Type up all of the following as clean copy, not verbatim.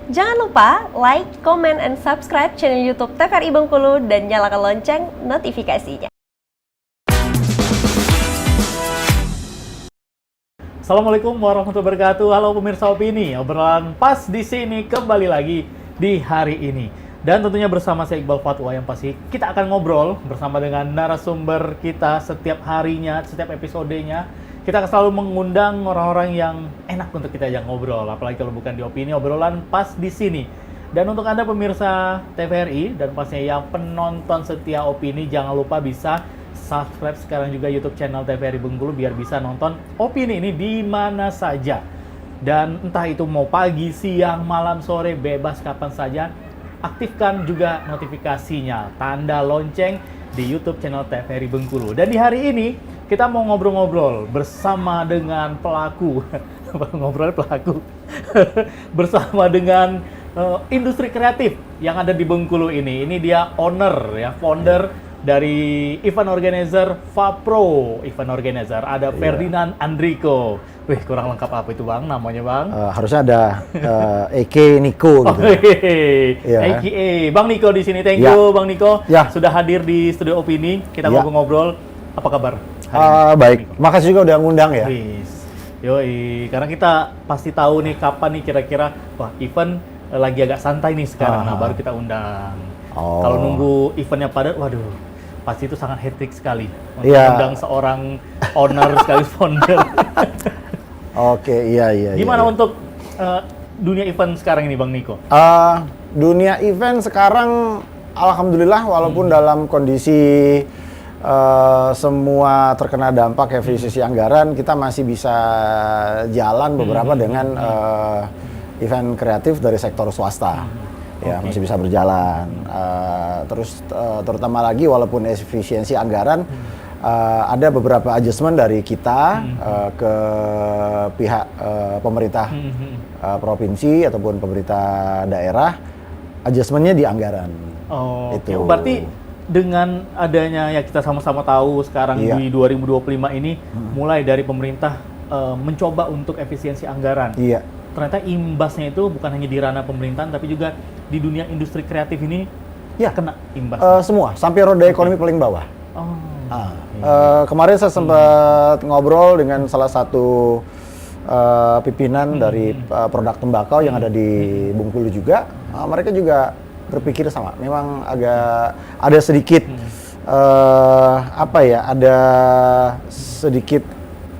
Jangan lupa like, comment, and subscribe channel YouTube TVRI Bengkulu dan nyalakan lonceng notifikasinya. Assalamualaikum warahmatullahi wabarakatuh. Halo pemirsa Opini, obrolan pas di sini kembali lagi di hari ini. Dan tentunya bersama saya Iqbal Fatwa yang pasti kita akan ngobrol bersama dengan narasumber kita setiap harinya, setiap episodenya. Kita akan selalu mengundang orang-orang yang enak untuk kita ajak ngobrol, apalagi kalau bukan di Opini, obrolan pas di sini. Dan untuk Anda pemirsa TVRI dan pastinya yang penonton setia Opini, jangan lupa bisa subscribe sekarang juga YouTube channel TVRI Bengkulu biar bisa nonton Opini ini di mana saja. Dan entah itu mau pagi, siang, malam, sore, bebas kapan saja. Aktifkan juga notifikasinya, tanda lonceng di YouTube channel TVRI Bengkulu. Dan di hari ini kita mau ngobrol-ngobrol bersama dengan pelaku, bersama dengan industri kreatif yang ada di Bengkulu ini. Ini dia owner ya, founder dari event organizer Fapro Event Organizer. Ada Ferdinand Andriko. Wih, kurang lengkap apa itu Bang namanya Bang? Harusnya ada EK Niko gitu. AKA Bang Niko di sini. Thank you Bang Niko sudah hadir di studio Opini. Kita ngobrol-ngobrol. Apa kabar? Baik, makasih juga udah ngundang ya. Yoi, karena kita pasti tahu nih kapan nih kira-kira wah event lagi agak santai nih sekarang. Nah, baru kita undang. Kalau nunggu eventnya padat, waduh, pasti itu sangat hektik sekali. Untuk undang seorang owner sekaligus founder. Gimana untuk dunia event sekarang ini Bang Niko? Dunia event sekarang alhamdulillah walaupun dalam kondisi semua terkena dampak efisiensi anggaran, kita masih bisa jalan beberapa dengan event kreatif dari sektor swasta. Masih bisa berjalan. Terus terutama lagi walaupun efisiensi anggaran, ada beberapa adjustment dari kita ke pihak pemerintah provinsi ataupun pemerintah daerah, adjustmentnya di anggaran. Itu. Berarti dengan adanya ya kita sama-sama tahu sekarang di 2025 ini mulai dari pemerintah mencoba untuk efisiensi anggaran. Ternyata imbasnya itu bukan hanya di ranah pemerintahan tapi juga di dunia industri kreatif ini kena imbas. Semua sampai roda ekonomi paling bawah. Kemarin saya sempat ngobrol dengan salah satu pimpinan dari produk tembakau yang ada di Bengkulu juga. Mereka juga berpikir sama. Memang agak ada sedikit ada sedikit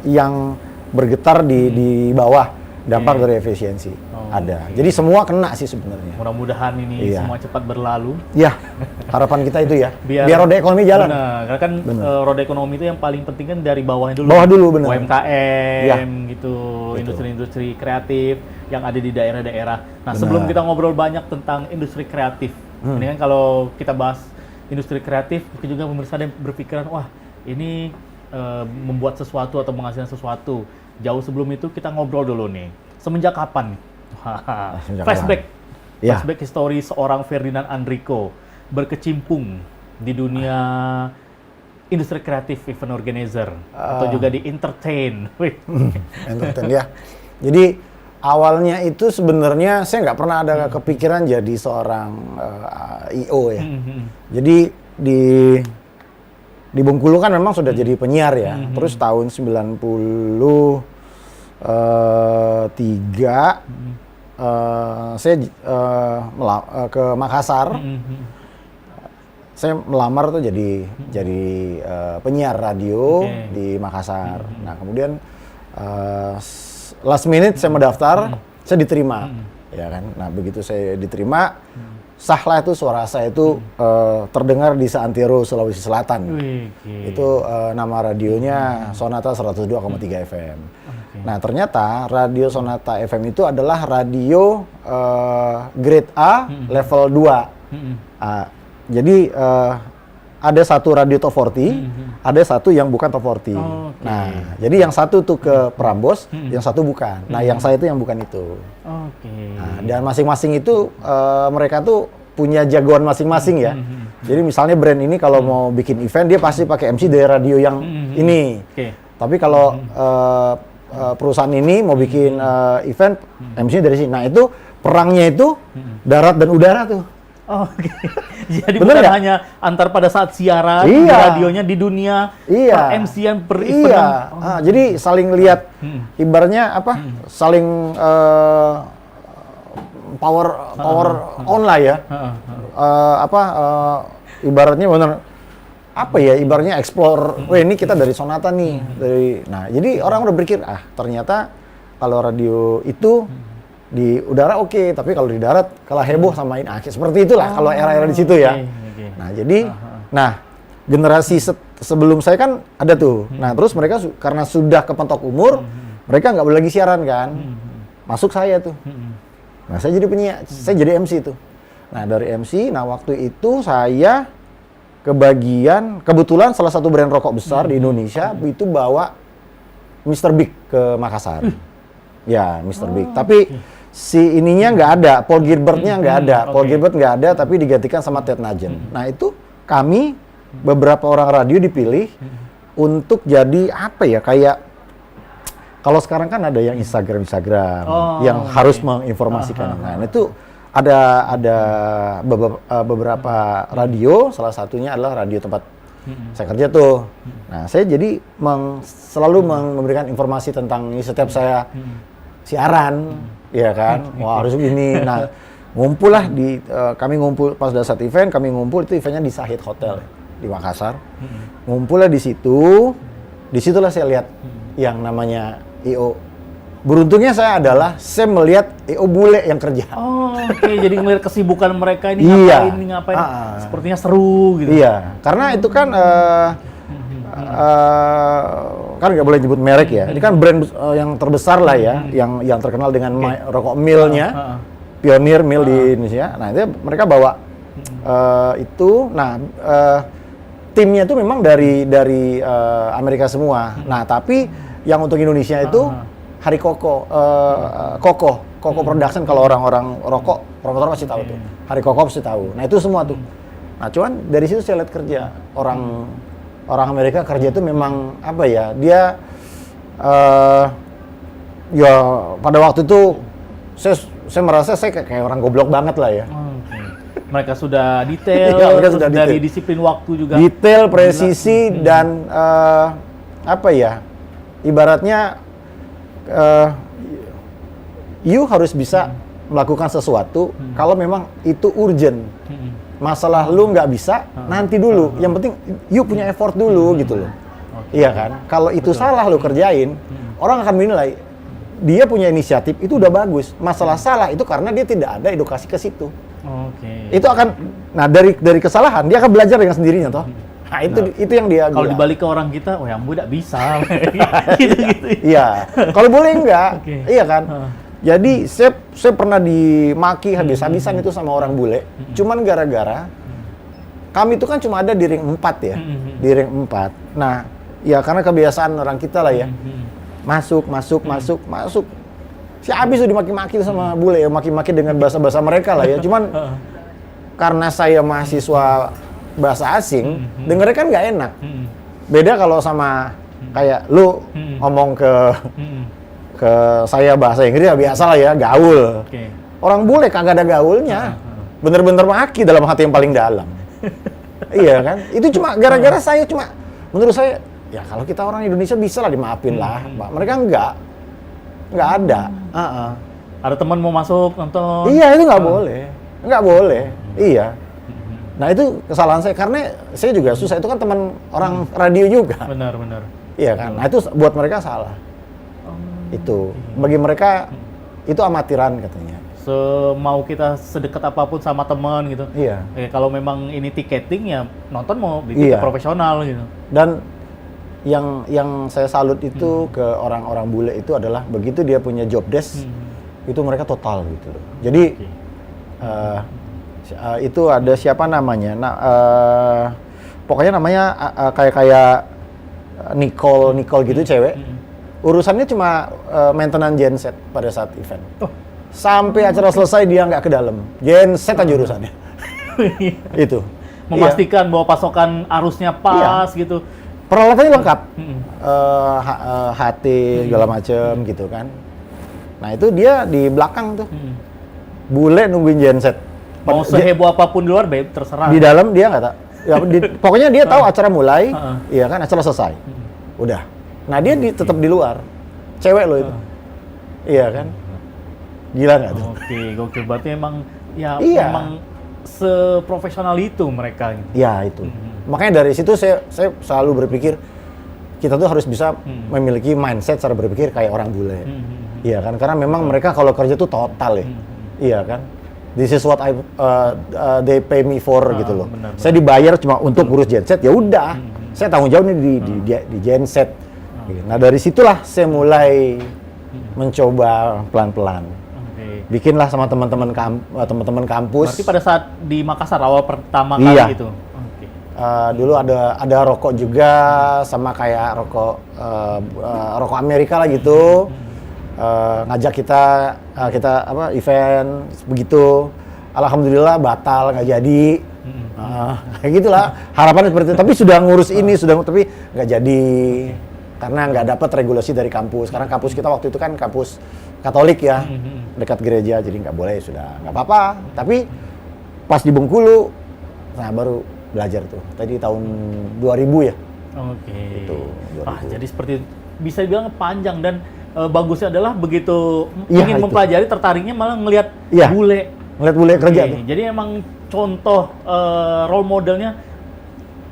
yang bergetar di bawah dampak dari efisiensi. Jadi semua kena sih sebenarnya. Mudah-mudahan ini semua cepat berlalu. Harapan kita itu ya. Biar roda ekonomi jalan. Karena kan roda ekonomi itu yang paling penting kan dari bawahnya dulu. Bawah dulu benar. UMKM gitu, industri-industri kreatif yang ada di daerah-daerah. Nah, sebelum kita ngobrol banyak tentang industri kreatif, ini kan kalau kita bahas industri kreatif, mungkin juga pemirsa ada yang berpikiran, wah ini membuat sesuatu atau menghasilkan sesuatu. Jauh sebelum itu kita ngobrol dulu nih. Semenjak kapan nih? Flashback history seorang Ferdinand Andriko berkecimpung di dunia industri kreatif event organizer atau juga di entertain. Entertain ya. Jadi awalnya itu sebenarnya saya nggak pernah ada kepikiran jadi seorang IO ya. Jadi di Bengkulu kan memang sudah jadi penyiar ya. Terus tahun 93 saya ke Makassar. Saya melamar tuh jadi penyiar radio di Makassar. Nah, kemudian last minute saya mendaftar, saya diterima. Ya kan. Nah, begitu saya diterima, sahlah itu suara saya itu terdengar di Seantero, Sulawesi Selatan. Itu nama radionya Sonata 102,3 FM. Nah, ternyata radio Sonata FM itu adalah radio grade A level 2. Jadi ada satu radio top 40, ada satu yang bukan top 40. Nah, jadi yang satu tuh ke Prambos, yang satu bukan. Nah, yang saya itu yang bukan itu. Nah, dan masing-masing itu mereka tuh punya jagoan masing-masing ya. Jadi misalnya brand ini kalau mau bikin event dia pasti pakai MC dari radio yang ini. Tapi kalau perusahaan ini mau bikin event MC dari sini. Nah, itu perangnya itu darat dan udara tuh. Oh, oke. Jadi Bener bukan nggak? hanya antar pada saat siaran, Iya. di radionya di dunia Iya. MC-an per Iya, event. jadi saling lihat, ibaratnya apa? Saling power on lah ya. Ibaratnya benar apa ya? Ibaratnya explore. Wah, ini kita dari Sonata nih, Nah, jadi orang udah berpikir, ternyata kalau radio itu di udara oke, tapi kalau di darat kalah heboh sama ini. Seperti itulah kalau era-era di situ ya. Okay. Nah, jadi generasi sebelum saya kan ada tuh. Nah, terus mereka karena sudah kepentok umur, mereka nggak boleh lagi siaran kan. Masuk saya tuh. Nah, saya jadi penyiar, saya jadi MC tuh. Nah, dari MC, waktu itu saya kebetulan salah satu brand rokok besar di Indonesia itu bawa Mr. Big ke Makassar. Ya, Mr. Big. Tapi si ininya nggak ada, Paul Gilbertnya nggak ada. Paul Gilbert nggak ada, tapi digantikan sama Ted Nugent. Nah, itu kami beberapa orang radio dipilih untuk jadi apa ya, kayak kalau sekarang kan ada yang Instagram yang harus menginformasikan. Nah, itu ada beberapa radio, salah satunya adalah radio tempat saya kerja tuh. Nah, saya jadi selalu memberikan informasi tentang ini setiap saya siaran, ya kan. Wah, harus begini. Nah, kami ngumpul pas udah saat event, itu eventnya di Sahid Hotel di Makassar. Ngumpullah di situ. Disitulah saya lihat yang namanya I.O. Beruntungnya saya melihat I.O. bule yang kerja. Oh, oke. Jadi ngelihat kesibukan mereka ini ngapain. Sepertinya seru gitu. Iya, karena itu kan kan nggak boleh nyebut merek ya. Ini kan brand yang terbesar lah ya, yang terkenal dengan rokok Mil-nya, Pionir Mil di Indonesia. Nah, itu mereka bawa itu. Nah, timnya itu memang dari Amerika semua. Nah, tapi yang untuk Indonesia itu Hari Koko Production. Kalau orang-orang promotor pasti tahu tuh. Hari Koko pasti tahu. Nah, itu semua tuh. Nah, cuman dari situ saya lihat kerja orang Amerika kerja itu memang apa ya? Dia ya pada waktu itu saya merasa saya kayak orang goblok banget lah ya. Mereka sudah detail, dari disiplin waktu juga. Detail, presisi dan apa ya? Ibaratnya you harus bisa melakukan sesuatu kalau memang itu urgent. Masalah lu nggak bisa, nanti dulu. Yang penting you punya effort dulu gitu loh. Iya kan? Kalau itu salah lu kerjain, orang akan menilai dia punya inisiatif itu udah bagus. Masalah salah itu karena dia tidak ada edukasi ke situ. Itu akan, dari kesalahan dia akan belajar dengan sendirinya toh. Nah, itu yang dia kalau dibalik ke orang kita, oh yang muda bisa. gitu. Iya. Kalau boleh enggak? Iya kan? Jadi saya pernah dimaki habis-habisan itu sama orang bule. Cuman gara-gara kami itu kan cuma ada di ring 4 ya. Di ring 4. Nah, ya karena kebiasaan orang kita lah ya. Masuk. Si habis tuh dimaki-maki sama bule ya, maki-maki dengan bahasa-bahasa mereka lah ya. Cuman karena saya mahasiswa bahasa asing, dengernya kan nggak enak. Beda kalau sama kayak lu ngomong ke saya bahasa Inggris ya biasa lah ya, gaul. Orang bule kagak ada gaulnya. Bener-bener maki dalam hati yang paling dalam. Iya kan? Itu cuma gara-gara saya menurut saya, ya kalau kita orang Indonesia bisa lah dimaafin lah. Mereka nggak ada. Ada teman mau masuk nonton. Iya, itu nggak boleh. Iya. Nah, itu kesalahan saya karena saya juga susah. Itu kan teman orang radio juga. Benar. Iya kan? Nah, itu buat mereka salah. Itu bagi mereka itu amatiran katanya. Mau kita sedekat apapun sama teman gitu. Iya. Kalau memang ini tiketing ya nonton mau di tiket profesional gitu. Dan yang saya salut itu ke orang-orang bule itu adalah begitu dia punya job desk itu mereka total gitu loh. Jadi itu ada siapa namanya? Pokoknya namanya kayak Nicole gitu cewek. Urusannya cuma maintenance genset pada saat event. Sampai acara selesai dia nggak ke dalam. Genset aja urusannya. Itu. Memastikan bahwa pasokan arusnya pas gitu. Peralatannya lengkap. HT segala macem gitu kan. Nah, itu dia di belakang tuh. bule nungguin genset. Mau seheboh apapun di luar, terserah. Di dalam dia nggak tahu. Ya, pokoknya dia tahu acara mulai, iya kan, acara selesai. Udah. Nah dia tetap di luar. Cewek loh itu. Iya kan? Gila nggak tuh? Oke, gokil. Berarti emang Iya. memang seprofesional itu mereka. Gitu. Ya itu. Makanya dari situ saya selalu berpikir kita tuh harus bisa memiliki mindset cara berpikir kayak orang bule. Iya kan? Karena memang mereka kalau kerja tuh total ya. Iya kan? This is what they pay me for gitu loh. Benar. Saya dibayar cuma untuk ngurus genset, ya udah. Saya tanggung jawab nih di genset. Nah dari situlah saya mulai mencoba pelan-pelan. Bikinlah sama teman-teman kampus. Berarti pada saat di Makassar awal pertama Iya. kali itu. Dulu ada rokok juga sama kayak rokok Amerika lah gitu. Ngajak kita event begitu. Alhamdulillah batal nggak jadi. Kayak gitulah harapannya seperti itu. Tapi sudah ngurus ini tapi nggak jadi karena nggak dapat regulasi dari kampus. Karena kampus kita waktu itu kan kampus Katolik ya, dekat gereja, jadi nggak boleh, sudah nggak apa-apa. Tapi pas di Bengkulu, nah baru belajar tuh. Tadi tahun 2000 ya. Oke. Itu, 2000. Jadi seperti bisa dibilang panjang dan bagusnya adalah begitu Iya, ingin itu. mempelajari, tertariknya malah ngelihat Iya. bule. Ngeliat bule kerja tuh. Jadi emang contoh role modelnya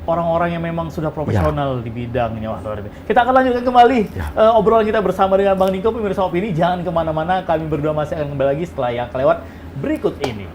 orang-orang yang memang sudah profesional di bidangnya. Wah, luar biasa. Kita akan lanjutkan kembali obrolan kita bersama dengan Bang Niko, pemirsa Opini. Jangan kemana-mana, kami berdua masih akan kembali lagi setelah yang kelewat berikut ini.